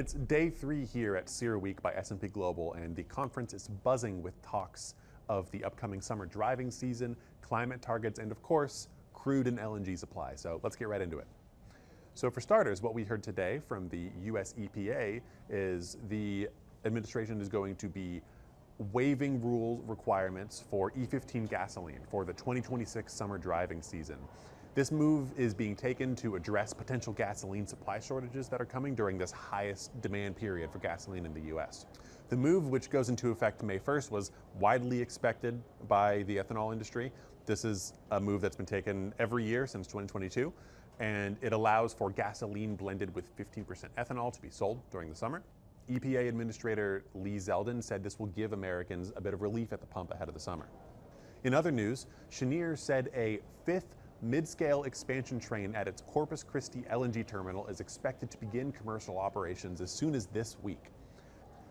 It's day 3 here at CERAWeek by S&P Global, and the conference is buzzing with talks of the upcoming summer driving season, climate targets, and of course, crude and LNG supply. So let's get right into it. So for starters, what we heard today from the US EPA is the administration is going to be waiving rule requirements for E15 gasoline for the 2026 summer driving season. This move is being taken to address potential gasoline supply shortages that are coming during this highest demand period for gasoline in the US. The move, which goes into effect May 1st, was widely expected by the ethanol industry. This is a move that's been taken every year since 2022, and it allows for gasoline blended with 15% ethanol to be sold during the summer. EPA Administrator Lee Zeldin said this will give Americans a bit of relief at the pump ahead of the summer. In other news, Cheniere said a fifth mid-scale expansion train at its Corpus Christi LNG terminal is expected to begin commercial operations as soon as this week.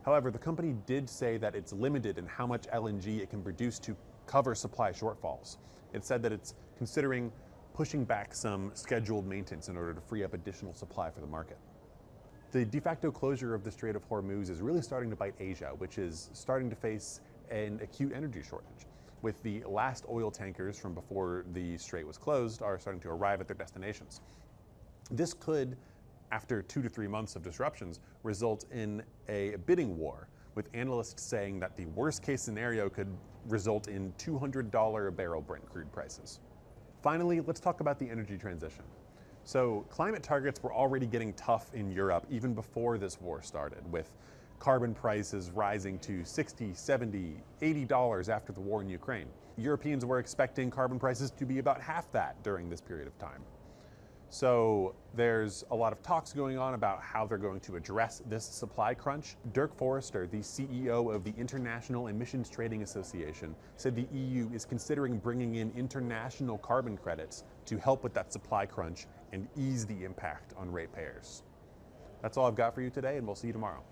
However, the company did say that it's limited in how much LNG it can produce to cover supply shortfalls. It said that it's considering pushing back some scheduled maintenance in order to free up additional supply for the market. The de facto closure of the Strait of Hormuz is really starting to bite Asia, which is starting to face an acute energy shortage, with the last oil tankers from before the strait was closed are starting to arrive at their destinations. This could, after 2 to 3 months of disruptions, result in a bidding war, with analysts saying that the worst case scenario could result in $200 a barrel Brent crude prices. Finally, let's talk about the energy transition. So climate targets were already getting tough in Europe even before this war started, with carbon prices rising to $60, $70, $80 after the war in Ukraine. Europeans were expecting carbon prices to be about half that during this period of time. So there's a lot of talks going on about how they're going to address this supply crunch. Dirk Forrester, the CEO of the International Emissions Trading Association, said the EU is considering bringing in international carbon credits to help with that supply crunch and ease the impact on ratepayers. That's all I've got for you today, and we'll see you tomorrow.